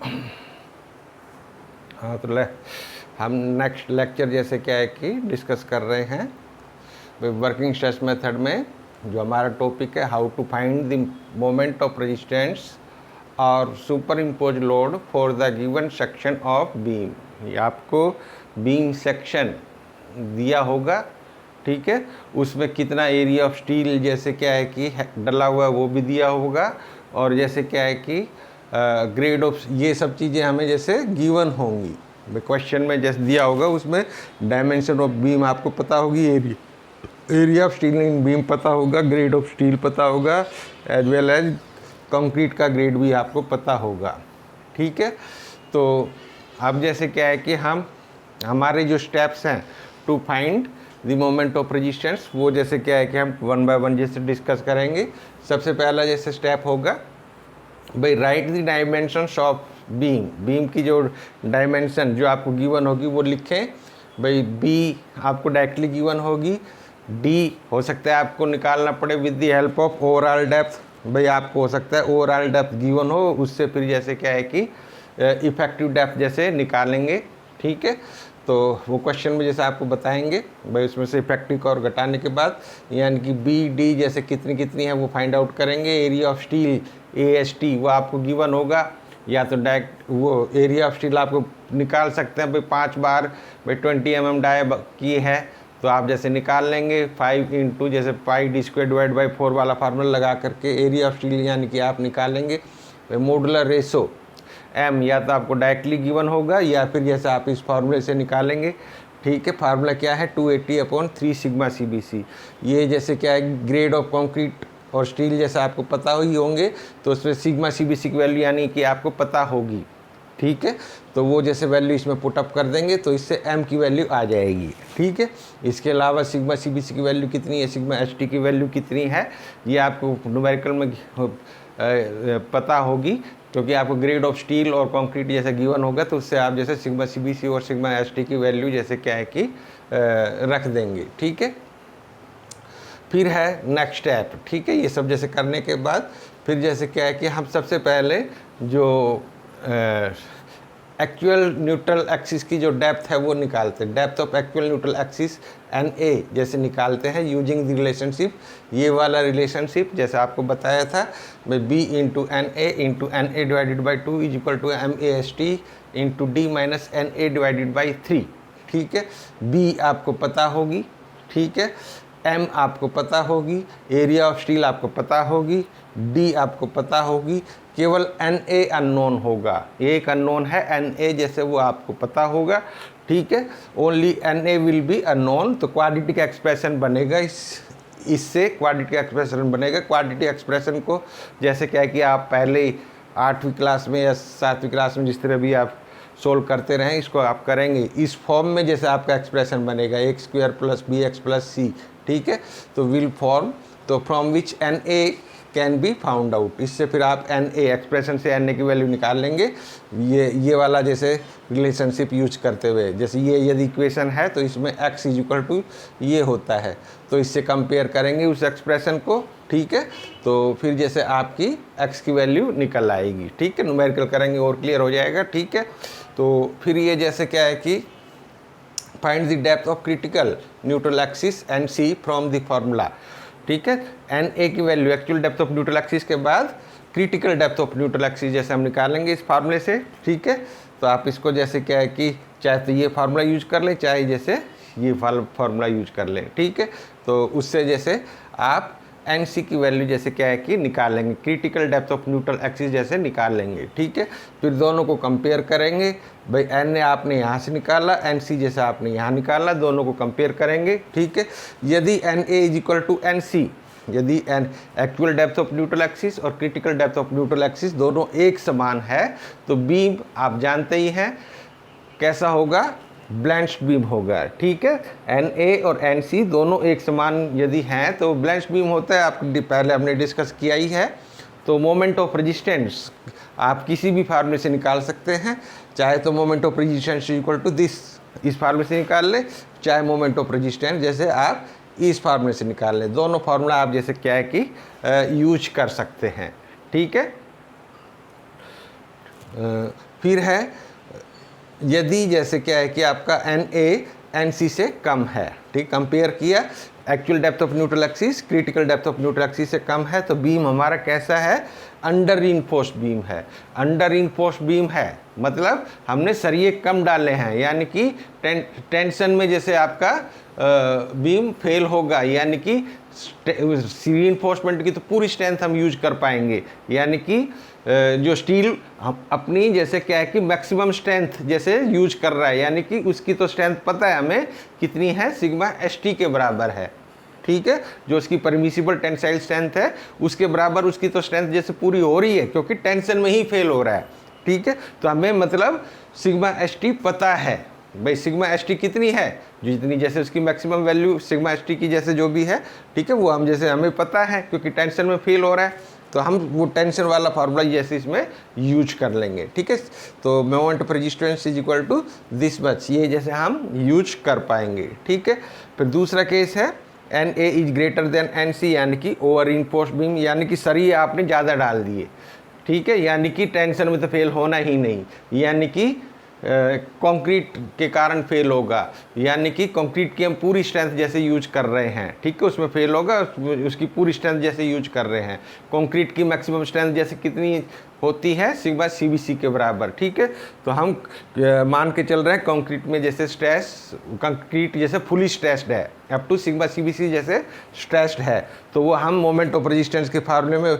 हाँ तो हम नेक्स्ट लेक्चर जैसे क्या है कि डिस्कस कर रहे हैं वर्किंग स्ट्रेस मेथड में। जो हमारा टॉपिक है how to find the moment of resistance और superimpose load for the given section of beam. ये आपको बीम सेक्शन दिया होगा, ठीक है, उसमें कितना एरिया ऑफ स्टील जैसे क्या है कि डला हुआ है वो भी दिया होगा, और जैसे क्या है कि ग्रेड ऑफ ये सब चीज़ें हमें जैसे गिवन होंगी। क्वेश्चन में जैसे दिया होगा उसमें डायमेंशन ऑफ बीम आपको पता होगी, area of steel in beam पता होगा, ग्रेड ऑफ स्टील पता होगा, एज वेल एज कंक्रीट का ग्रेड भी आपको पता होगा, ठीक है। तो अब जैसे क्या है कि हमारे जो स्टेप्स हैं to find the moment of resistance, वो जैसे क्या है कि हम वन बाय वन जैसे डिस्कस करेंगे। सबसे पहला जैसे स्टेप होगा भाई write the dimensions of beam की जो डायमेंशन जो आपको गिवन होगी वो लिखें। भाई बी आपको डायरेक्टली गिवन होगी, डी हो सकता है आपको निकालना पड़े with the help of overall depth. भाई आपको हो सकता है ओवरऑल डेप्थ गिवन हो, उससे फिर जैसे क्या है कि इफेक्टिव डेप्थ जैसे निकालेंगे, ठीक है। तो वो क्वेश्चन में जैसे आपको बताएंगे भाई उसमें से इफेक्टिव का और घटाने के बाद यानी कि बी डी जैसे कितनी कितनी है वो फाइंड आउट करेंगे। एरिया ऑफ स्टील AST वो आपको गिवन होगा, या तो डायरेक्ट वो एरिया ऑफ स्टील आपको निकाल सकते हैं। भाई 5 बार भाई 20 mm डाई की है तो आप जैसे निकाल लेंगे 5 इंटू जैसे पाई d² डिवाइड बाई 4 वाला फार्मूला लगा करके एरिया ऑफ स्टील यानी कि आप निकालेंगे। भाई मॉडुलर रेशो M या तो आपको डायरेक्टली गिवन होगा या फिर जैसे आप इस फार्मूले से निकालेंगे, ठीक है। फार्मूला क्या है 280/3 सिग्मा CBC। ये जैसे क्या है ग्रेड ऑफ कंक्रीट और स्टील जैसा आपको पता ही होंगे तो उसमें सिग्मा CBC की वैल्यू यानी कि आपको पता होगी, ठीक है। तो वो जैसे वैल्यू इसमें पुटअप कर देंगे तो इससे M की वैल्यू आ जाएगी, ठीक है। इसके अलावा सिग्मा CBC की वैल्यू कितनी है, सिग्मा ST की वैल्यू कितनी है, ये आपको न्यूमेरिकल में पता होगी, क्योंकि आपको ग्रेड ऑफ स्टील और कंक्रीट जैसे गिवन होगा तो उससे आप जैसे सिग्मा CBC और सिग्मा ST की वैल्यू जैसे क्या है कि रख देंगे, ठीक है। फिर है नेक्स्ट स्टेप, ठीक है। ये सब जैसे करने के बाद फिर जैसे क्या है कि हम सबसे पहले जो एक्चुअल न्यूट्रल एक्सिस की जो डेप्थ है वो निकालते हैं। Depth of actual neutral axis NA जैसे निकालते हैं यूजिंग द रिलेशनशिप, ये वाला रिलेशनशिप जैसे आपको बताया था भाई B into NA divided by 2 is equal to MAST into D minus NA divided by 3, ठीक है। B आपको पता होगी, ठीक है, M आपको पता होगी, एरिया ऑफ स्टील आपको पता होगी, D आपको पता होगी, केवल NA अननोन होगा। एक अननोन है NA जैसे वो आपको पता होगा, ठीक है। Only NA will be unknown. तो क्वाड्रेटिक एक्सप्रेशन बनेगा, इससे क्वाड्रेटिक एक्सप्रेशन बनेगा। क्वाड्रेटिक एक्सप्रेशन को जैसे क्या है कि आप पहले 8वीं क्लास में या 7वीं क्लास में जिस तरह भी आप सोल्व करते रहें इसको आप करेंगे इस फॉर्म में जैसे आपका एक्सप्रेशन बनेगा x² + bx + c, ठीक है। तो विल फॉर्म तो from which NA can be found out. इससे फिर आप NA एक्सप्रेशन से NA की वैल्यू निकाल लेंगे, ये वाला जैसे रिलेशनशिप यूज करते हुए। जैसे ये यदि इक्वेशन है तो इसमें x = ये होता है, तो इससे कंपेयर करेंगे उस एक्सप्रेशन को, ठीक है। तो फिर जैसे आपकी x की वैल्यू निकल आएगी, ठीक है। न्यूमेरिकल करेंगे और क्लियर हो जाएगा, ठीक है। तो फिर ये जैसे क्या है कि find the depth of critical neutral axis NC from the formula, ठीक है। NA की value actual depth of neutral axis के बाद critical depth of neutral axis जैसे हम निकालेंगे इस फार्मूले से, ठीक है। तो आप इसको जैसे क्या है कि चाहे तो ये फार्मूला यूज कर लें चाहे जैसे ये फार्मूला यूज कर लें, ठीक है। तो उससे जैसे आप NC की वैल्यू जैसे क्या है कि निकालेंगे, critical depth of neutral axis जैसे निकाल लेंगे, ठीक है। फिर दोनों को कंपेयर करेंगे। भाई NA आपने यहाँ से निकाला, NC जैसा आपने यहाँ निकाला, दोनों को कंपेयर करेंगे, ठीक है। यदि NA = NC, यदि actual depth of neutral axis और critical depth of neutral axis दोनों एक समान है तो बीम आप जानते ही हैं कैसा होगा, ब्लेंस्ड बीम होगा, ठीक है। NA और NC दोनों एक समान यदि हैं तो ब्लेंस्ड बीम होता है, आप पहले हमने डिस्कस किया ही है। तो मोमेंट ऑफ रेजिस्टेंस आप किसी भी फार्मूले से निकाल सकते हैं, चाहे तो मोमेंट ऑफ रेजिस्टेंस = दिस इस फार्मूले से निकाल लें, चाहे मोमेंट ऑफ रेजिस्टेंस जैसे आप इस फार्मूले से निकाल लें। दोनों फार्मूला आप जैसे क्या है कि यूज कर सकते हैं, ठीक है। फिर है यदि जैसे क्या है कि आपका NA NC से कम है, ठीक, कंपेयर किया, actual depth of neutral axis critical depth of neutral axis से कम है, तो बीम हमारा कैसा है, अंडर रीइंफोर्स्ड बीम है। अंडर रीइंफोर्स्ड बीम है मतलब हमने सरिये कम डाले हैं, यानी कि टेंशन में जैसे आपका बीम फेल होगा, यानी कि रीइंफोर्समेंट की तो पूरी स्ट्रेंथ हम यूज कर पाएंगे, यानी कि जो स्टील अपनी जैसे क्या है कि मैक्सिमम स्ट्रेंथ जैसे यूज कर रहा है, यानी कि उसकी तो स्ट्रेंथ पता है हमें कितनी है, सिग्मा ST के बराबर है, ठीक है, जो उसकी परमिसिबल टेंसाइल स्ट्रेंथ है उसके बराबर उसकी तो स्ट्रेंथ जैसे पूरी हो रही है, क्योंकि टेंशन में ही फेल हो रहा है, ठीक है। तो हमें मतलब सिग्मा ST पता है, भाई सिग्मा ST कितनी है, जितनी जैसे उसकी मैक्सिमम वैल्यू सिग्मा ST की जैसे जो भी है, ठीक है, वो हम जैसे हमें पता है क्योंकि टेंशन में फेल हो रहा है, तो हम वो टेंशन वाला फार्मूला जैसे इसमें यूज कर लेंगे, ठीक है। तो moment of resistance is equal to this much, ये जैसे हम यूज कर पाएंगे, ठीक है। फिर दूसरा केस है NA is greater than NC, यानी कि ओवर रीइंफोर्स्ड बीम, यानी कि सरिये आपने ज़्यादा डाल दिए, ठीक है, यानी कि टेंशन में तो फेल होना ही नहीं, यानी कि कंक्रीट के कारण फेल होगा, यानी कि कंक्रीट की हम पूरी स्ट्रेंथ जैसे यूज कर रहे हैं, ठीक है, उसमें फेल होगा, उसकी पूरी स्ट्रेंथ जैसे यूज कर रहे हैं। कंक्रीट की मैक्सिमम स्ट्रेंथ जैसे कितनी होती है, सिग्मा CBC के बराबर, ठीक है। तो हम मान के चल रहे हैं कंक्रीट में जैसे स्ट्रेस, कंक्रीट जैसे फुली स्ट्रेस्ड है, अप टू सिग्मा CBC जैसे स्ट्रेस्ड है, तो वो हम मोमेंट ऑफ रेजिस्टेंस के फार्मूले में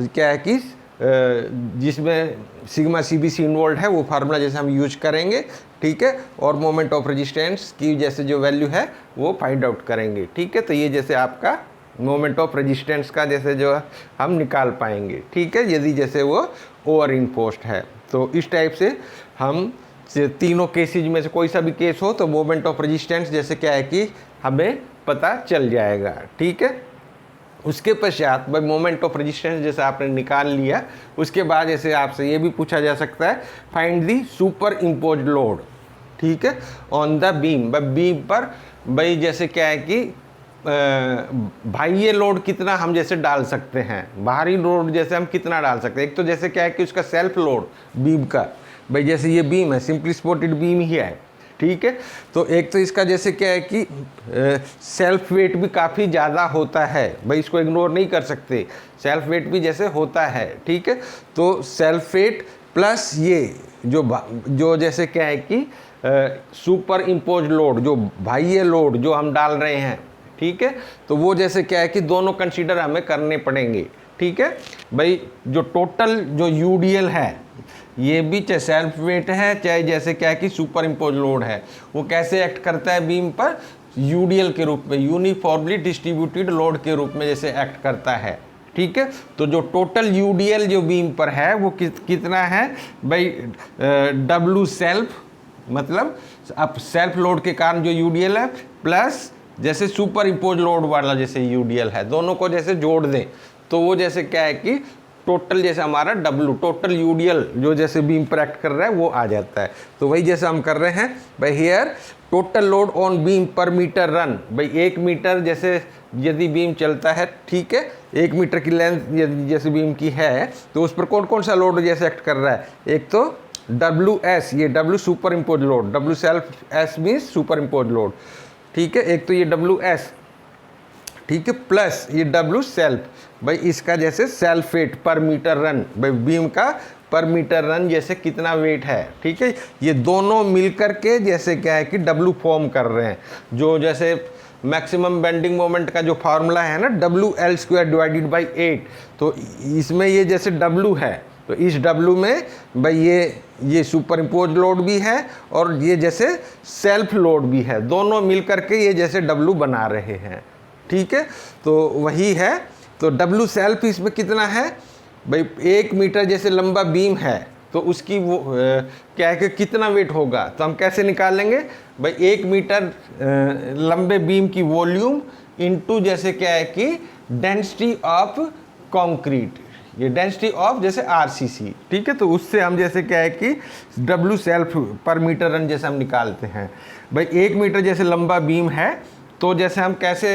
क्या है कि जिसमें सिग्मा CBC इन्वॉल्व है वो फार्मूला जैसे हम यूज करेंगे, ठीक है, और मोमेंट ऑफ रेजिस्टेंस की जैसे जो वैल्यू है वो फाइंड आउट करेंगे, ठीक है। तो ये जैसे आपका मोमेंट ऑफ रेजिस्टेंस का जैसे जो हम निकाल पाएंगे, ठीक है, यदि जैसे वो ओवर इनपोस्ट है। तो इस टाइप से हम तीनों केसेज में से कोई सा भी केस हो तो मोमेंट ऑफ रेजिस्टेंस जैसे क्या है कि हमें पता चल जाएगा, ठीक है। उसके पश्चात भाई मोमेंट ऑफ रेजिस्टेंस जैसे आपने निकाल लिया, उसके बाद जैसे आपसे ये भी पूछा जा सकता है find the super imposed load, ठीक है, ऑन द बीम, बीम पर भाई जैसे क्या है कि बाह्य लोड कितना हम जैसे डाल सकते हैं, बाहरी लोड जैसे हम कितना डाल सकते हैं। एक तो जैसे क्या है कि उसका सेल्फ लोड बीम का, भाई जैसे ये बीम है सिंपली सपोर्टेड बीम ही है, ठीक है, तो एक तो इसका जैसे क्या है कि सेल्फ वेट भी काफ़ी ज़्यादा होता है, भाई इसको इग्नोर नहीं कर सकते, सेल्फ वेट भी जैसे होता है, ठीक है। तो सेल्फ वेट प्लस ये जो जैसे क्या है कि सुपर इम्पोज लोड, जो बाह्य लोड जो हम डाल रहे हैं, ठीक है, तो वो जैसे क्या है कि दोनों कंसीडर हमें करने पड़ेंगे, ठीक है। भाई जो टोटल जो यूडीएल है ये भी चाहे सेल्फ वेट है चाहे जैसे क्या है कि सुपर इम्पोज लोड है, वो कैसे एक्ट करता है बीम पर, यूडीएल के रूप में, यूनिफॉर्मली डिस्ट्रीब्यूटेड लोड के रूप में जैसे एक्ट करता है, ठीक है। तो जो टोटल यूडीएल जो बीम पर है वो कितना है भाई, डब्ल्यू सेल्फ, मतलब अब सेल्फ लोड के कारण जो यूडीएल है प्लस जैसे सुपर इम्पोज लोड वाला जैसे यूडीएल है, दोनों को जैसे जोड़ दें तो वो जैसे क्या है कि टोटल जैसे हमारा डब्ल्यू टोटल यूडीएल जो जैसे बीम पर एक्ट कर रहा है वो आ जाता है। तो वही जैसे हम कर रहे हैं भाई here total load on beam पर मीटर रन, भाई 1 मीटर जैसे यदि बीम चलता है, ठीक है, 1 मीटर की लेंथ यदि जैसे बीम की है तो उस पर कौन कौन सा लोड जैसे एक्ट कर रहा है, एक तो WS, ये W super impose load, W self, S means super impose load, ठीक है, एक तो ये WS, ठीक है, प्लस ये W सेल्फ, भाई इसका जैसे सेल्फ वेट पर मीटर रन, भाई बीम का पर मीटर रन जैसे कितना वेट है, ठीक है, ये दोनों मिलकर के जैसे क्या है कि W फॉर्म कर रहे हैं, जो जैसे मैक्सिमम बेंडिंग मोमेंट का जो फार्मूला है ना WL² डिवाइडेड बाई 8, तो इसमें ये जैसे W है तो इस W में भाई ये सुपर इम्पोज लोड भी है और ये जैसे सेल्फ लोड भी है, दोनों मिलकर के ये जैसे W बना रहे हैं, ठीक है। तो वही है, तो W सेल्फ इसमें कितना है भाई, 1 मीटर जैसे लंबा बीम है तो उसकी वो क्या है कि कितना वेट होगा, तो हम कैसे निकालेंगे भाई 1 मीटर लंबे बीम की वॉल्यूम इनटू जैसे क्या है कि डेंसिटी ऑफ कंक्रीट, ये डेंसिटी ऑफ जैसे RCC, ठीक है। तो उससे हम जैसे क्या है कि W सेल्फ पर मीटर रन जैसे हम निकालते हैं। भाई 1 मीटर जैसे लंबा बीम है तो जैसे हम कैसे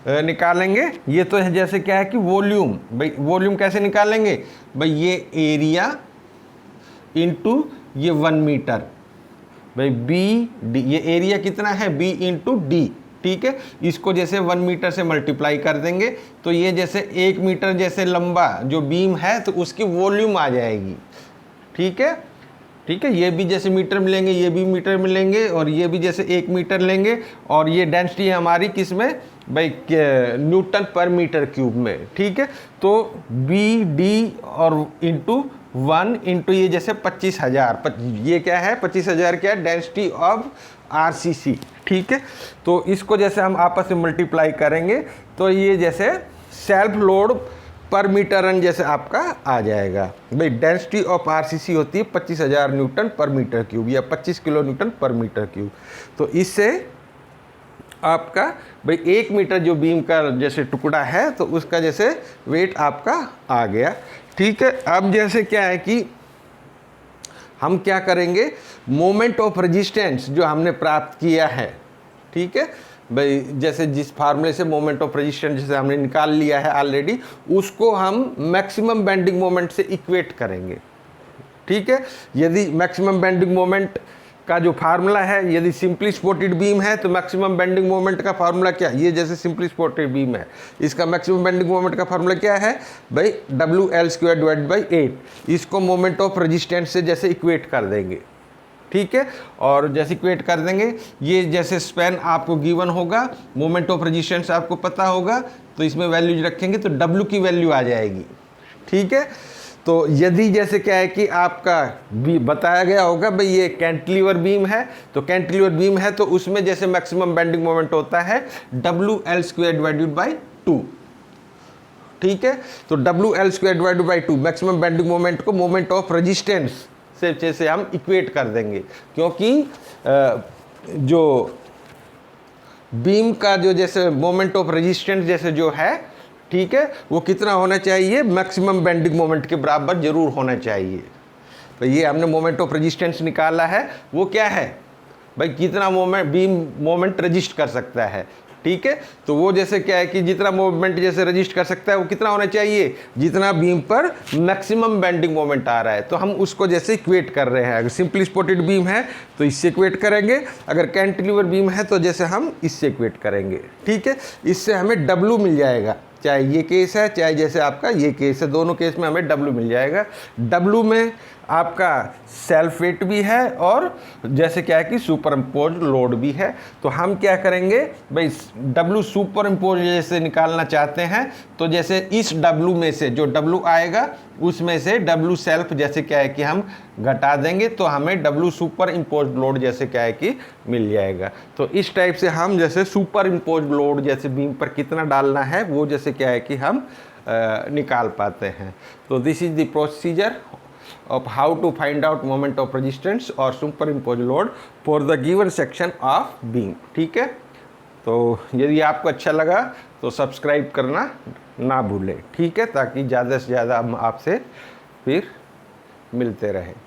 निकालेंगे, ये तो है जैसे क्या है कि वॉल्यूम, भाई वॉल्यूम कैसे निकालेंगे, भाई ये एरिया इंटू ये 1 मीटर, भाई बी डी, ये एरिया कितना है बी इंटू डी, ठीक है। इसको जैसे 1 मीटर से मल्टीप्लाई कर देंगे तो ये जैसे 1 मीटर जैसे लंबा जो बीम है तो उसकी वॉल्यूम आ जाएगी, ठीक है, ठीक है। ये भी जैसे मीटर मिलेंगे, ये भी मीटर मिलेंगे, और ये भी जैसे 1 मीटर लेंगे, और ये डेंसिटी है हमारी किस में भाई न्यूटन पर मीटर क्यूब में, ठीक है। तो बी डी और इंटू 1 इंटू ये जैसे 25,000, ये क्या है 25,000 क्या है डेंसिटी ऑफ आरसीसी, ठीक है। तो इसको जैसे हम आपस में मल्टीप्लाई करेंगे तो ये जैसे सेल्फ लोड पर मीटर रन जैसे आपका आ जाएगा। भाई डेंसिटी ऑफ आरसीसी होती है 25,000 न्यूटन पर मीटर क्यूब या 25 किलो न्यूटन पर मीटर क्यूब। तो इससे आपका भाई 1 मीटर जो बीम का जैसे टुकड़ा है तो उसका जैसे वेट आपका आ गया, ठीक है। अब जैसे क्या है कि हम क्या करेंगे, मोमेंट ऑफ रेजिस्टेंस जो हमने प्राप्त किया है, ठीक है भाई, जैसे जिस फार्मूले से मोमेंट ऑफ रेजिस्टेंस जैसे हमने निकाल लिया है ऑलरेडी, उसको हम मैक्सिमम बेंडिंग मोमेंट से इक्वेट करेंगे, ठीक है। यदि मैक्सिमम बेंडिंग मोमेंट का जो फार्मूला है, यदि सिंपली सपोर्टेड बीम है तो मैक्सिमम बेंडिंग मोमेंट का फार्मूला क्या है, ये जैसे सिंपली सपोर्टेड बीम है इसका मैक्सिमम बेंडिंग मोमेंट का फार्मूला क्या है भाई WL² डिवाइड बाई 8। इसको मोमेंट ऑफ रेजिस्टेंस से जैसे इक्वेट कर देंगे, ठीक है। और जैसे इक्वेट कर देंगे, ये जैसे स्पैन आपको गिवन होगा, मोमेंट ऑफ रेजिस्टेंस आपको पता होगा, तो इसमें वैल्यूज रखेंगे तो W की वैल्यू आ जाएगी, ठीक है। तो यदि जैसे क्या है कि आपका भी बताया गया होगा भाई ये कैंटिलीवर बीम है, तो कैंटिलीवर बीम है तो उसमें जैसे मैक्सिमम बेंडिंग मोमेंट होता है WL² डिवाइडेड बाई 2, ठीक है। तो WL² divided by 2 maximum bending moment को मोमेंट ऑफ रेजिस्टेंस से जैसे हम इक्वेट कर देंगे, क्योंकि जो बीम का जो जैसे मोमेंट ऑफ रेजिस्टेंस जैसे जो है, ठीक है, वो कितना होना चाहिए मैक्सिमम बेंडिंग मोमेंट के बराबर जरूर होना चाहिए। तो ये हमने मोमेंट ऑफ रेजिस्टेंस निकाला है, वो क्या है भाई कितना मोमेंट बीम मोमेंट रजिस्ट कर सकता है, ठीक है। तो वो जैसे क्या है कि जितना मोमेंट जैसे रजिस्ट कर सकता है वो कितना होना चाहिए जितना बीम पर मैक्सिमम बेंडिंग मोमेंट आ रहा है, तो हम उसको जैसे इक्वेट कर रहे हैं। अगर सिंपली सपोर्टेड बीम है तो इससे इक्वेट करेंगे, अगर कैंटिलीवर बीम है तो जैसे हम इससे इक्वेट करेंगे, ठीक है। इससे हमें W मिल जाएगा, चाहे ये केस है चाहे जैसे आपका ये केस है, दोनों केस में हमें W मिल जाएगा। W में आपका सेल्फ वेट भी है और जैसे क्या है कि सुपर इम्पोज लोड भी है। तो हम क्या करेंगे भाई W सुपर इम्पोज जैसे निकालना चाहते हैं तो जैसे इस W में से जो W आएगा उसमें से W सेल्फ जैसे क्या है कि हम घटा देंगे तो हमें W सुपर इम्पोज लोड जैसे क्या है कि मिल जाएगा। तो इस टाइप से हम जैसे सुपर इम्पोज लोड जैसे बीम पर कितना डालना है वो जैसे क्या है कि हम निकाल पाते हैं। तो this is the procedure of how to find out moment of resistance or superimpose load for the given section of beam, ठीक है। तो यदि आपको अच्छा लगा तो सब्सक्राइब करना ना भूलें, ठीक है, ताकि ज़्यादा से ज़्यादा हम आपसे फिर मिलते रहें।